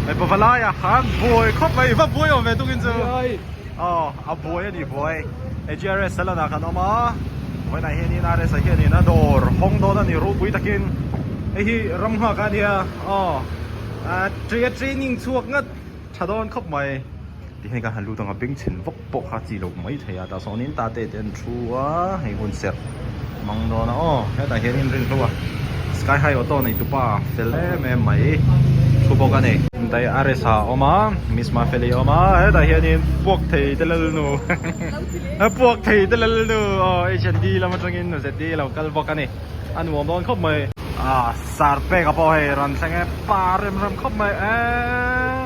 ไอ้ปะฟลายหันบวยครบไปว่าบวยเอาไปตุ้งกินจูอ๋อเอาบวยดิบวยไอ้ GRS เสร็จแล้วนะกันออกมาไว้ไหนเฮนี่นะเรสเฮนี่นะโดร์ห้องโดนนี่รู้บุยตะกินไอ้ที่รำหัวกันเนี่ยอ๋อเทรนนิ่งช่วงงั้นชาดอนครบไหมที่ให้การหันรู้ตรงกับบิ้งเฉินวกปกขาจีลงไม่เทียแต่สองนี้ตาเตะเดินชัวให้คุณเสร็จมองโดนอ๋อแค่แต่เฮนี่เรื่องชัวสกายไฮออโต้ในตัวป้าเฟลเล่แม่ไหมทุบกันเองแต่อาริสาออกมามิสมาเฟลีออกมาแต่เฮนี่พวกเทยเตลลนูพวกเทยเตลลนูอ๋อไอเชนดีเรามาตรงนี้หนูเสร็จดีเราก็บอกกันเองอันหัวโดนครบไหมสาร์เปกับพอให้รันสังเกตปาเริ่มครบไหมเ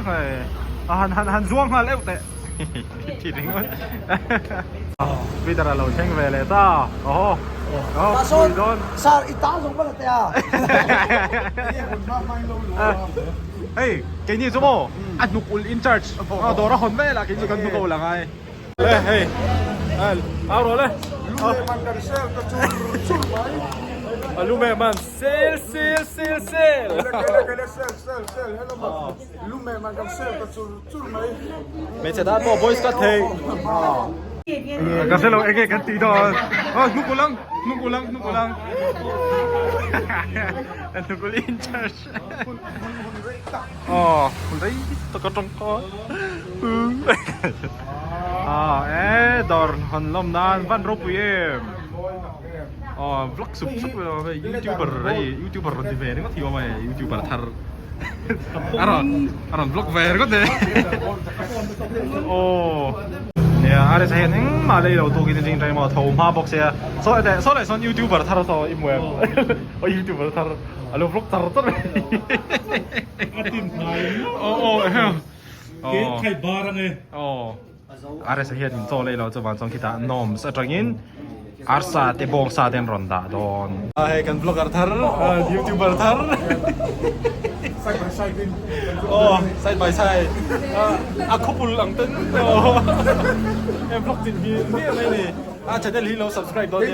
ฮ้ยหันช่วงมาแล้วแต่ทีนึงมันวิตาเราเช่งเวเลต้าโอ้โหโดนซาอิตาส่งมาแล้วแต่เฮ้ยแกนี่สมมติอันนุกุลอินชาร์จโดนเราคนไม่ละแกนี่กันนุกุลละไงเลยเฮ้ยเอาเลยลูเมมันเซลลูเมมันกับเซลก็จุลไหมไม่ใช่ด้านบอยส์ก็เทก็เซลเองกันตีดอนนุกุลังนุกุลังอินชาร์จคุณได้ตะกร้องก้อนดอร์ฮันลมนานวันรบเยี่ยมบล็อกสุดเลยยูทูบเบอร์ที่เวนี่ก็ที่ว่าไงยูทูบเบอร์ทาร์อารอนบล็อกเวร์ก็เด้โอ้เนี่ยอะไรสักอย่างมาเลยเราตัวกินจริงใจมาทุ่มมาบ็อกเซียโซ่เลยส่วนยูทูบเบอร์ทาร์ต่ออีเมลยูทูบเบอร์ทาร์อะไรบล็อกทาร์ต่อเลยอาทิตย์ไหนใครบาร์ไงอะไรสักอย่างโซ่เลยเราจะวันสองคิดว่าน้อมสักอย่างอาร์ซาเตบองซาเดนรอนดาโดนให้กันบล็อกทาร์ยูทูบเบอร์ทาร์side by side aku pulang ten vlog din niอะไรนี่channel hi lo subscribe ตอนนี้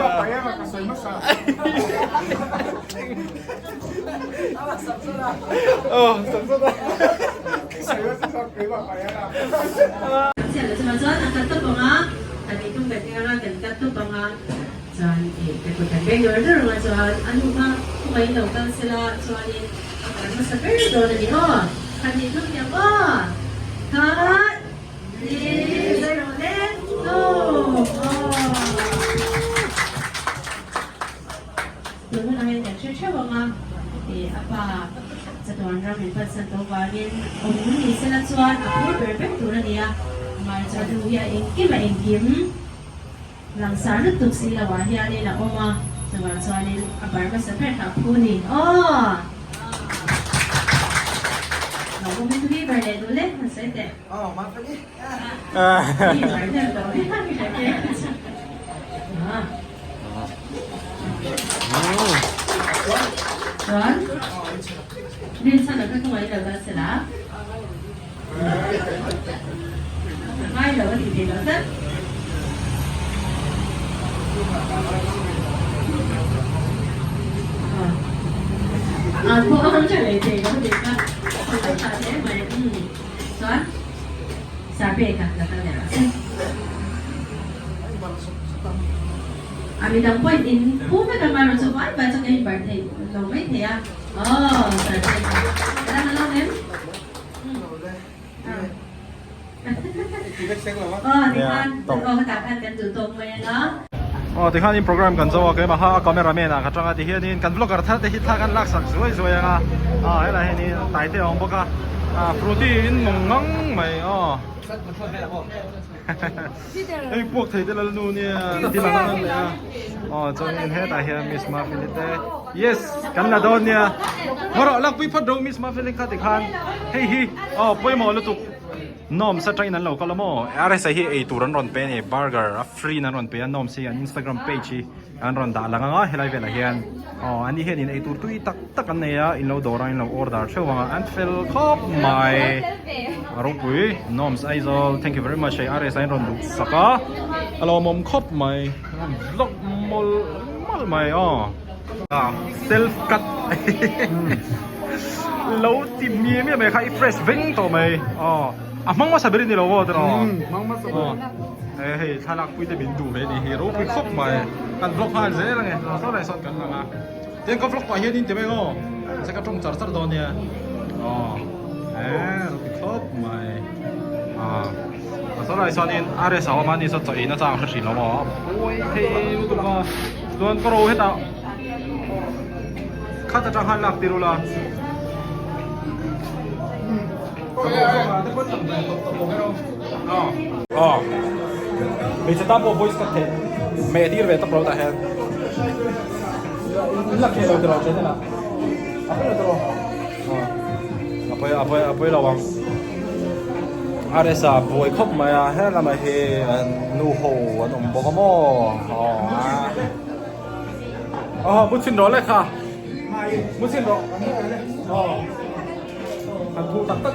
Mas sabi do na di ho. Kanino niya ba? Cut. Zero left. Go. Doon na ngayon yung church-church nga. Apa, sa tuwan ramin pa sa tuwanin. Umuni sila tuwan. Ako, perfect doon na niya. Marcha duya ingkim na ingkim. Langsar na tuk sila wahya nila. Oma, sa mga tuwanin. Abar pa sa perhapunin. Kung may tuloy ba rin ulit? Masaya din. Mapali. Ron? Minsan nagkakumain na ba sila? Kumain na ba hindi natin? Ako ang chalay ko, di ba? Soan? Sabi ka, natanera. Ami lang point in, kung nagkamaroon sa kuwan, ba sa kanyang birthday? Lomay, kaya? Sabi ka. Kaya na lang, em? Di ba? Katakan kan tutong mo yan, no?ที่ข้านี่โปรแกรมกันจะว่าเกิดมาหาคอมเมราแมนก็จังที่เฮียนี่กันบล็อกกันถ้าที่ท่ากันลักษณะสวยๆอะไรนี่ไต่เตี้ยองบอกว่าโปรตีนมงงังไหมไอ้พวกไทยแต่ละนู่นเนี่ยที่หลังนั่นเลยจนเห็นแต่เฮียมิสมาฟิลิเต้ yes กันละโดนเนี่ยเพราะเราไปพัดดูมิสมาฟิลิกันที่ข้างเฮ้ยไปหมอแล้วตุกน้อมสตรีนั้นเราก็ละโมอะไรใส่ให้ไอตัวร้อนเป็นไอ้บาร์เกอร์ฟรีนั้นร้อนเป็นน้อมสิอัน Instagram page อันร้อนด่าละงั้นเฮ้ยไลฟ์เป็นอะไรเฮียนอันนี้เห็นไอตัวตุยตักกันเนี่ยอินเราดอร์อินเราออร์ดาร์เชื่อว่าอันฟิลคอปไม่รู้ปุยน้อมไอซอล thank you very much ไออะไรใส่ร้อนดูสักอ่ะเรามอมคอปไม่ล็อกมอลไม่self cut lâu tìm mía mía mày khai fresh vinh tổ mày mong mà sao bên đi lâu rồi đó Mang masuk. hey thay lạc quy để biến đủ về đi hero quy khóc mày ăn vlog hai dễ là nghe nó lại son cần là tiếng có vlog qua hiện đi thì mày ngon sẽ có trong chợ rất đòn nha nó quy khóc mày sau này son in ai sao mà đi sao chạy nó trang hết rồi mà ôi thì tụi mà tuần có rồi hết à khát ta trang hai lạc tiền rồi mình sẽ tạm bộ voice cắt thế mẹ đi về tập rồi tại hè lạc kia rồi thế nào apa là vàng ở sa boy khóc mà hết là mày he nu hồ anh ông bố mò muốn xin đó lại cả muốn xin đó anh thu tắc tắc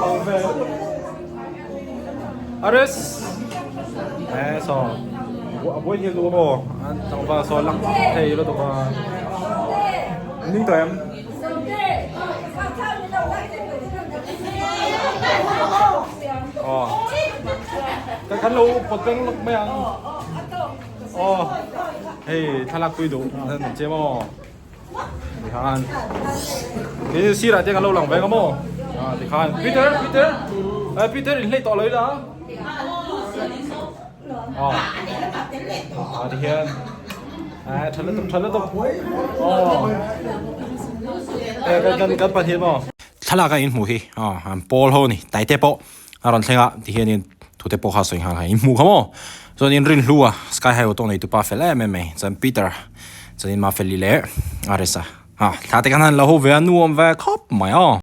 bằng về Ares so buổi nhiều đồ bò anh trong vào so lăng thầy đó tụi mà ninh tụi em cái khăn lô một tiếng lúc mấy ăn hey thay lạc quy đủ nên chế mò thì khan cái xí lại cái lâu lòng về có mò thì khan Peter lấy tỏ lấy đó thì hiện thật là tốt cái bản hiện mò thay lạc cái in mù hi ball hole này tay tép bộ rồi thằng thì hiện thu tép bộ khá sôi hàng in mù không mò rồi in rin lua sky high auto này tụi pa phải làm mày chân Peter cho nên mà phải lì lẽ Aresa thà cái này là hồ về nuông về khóc mày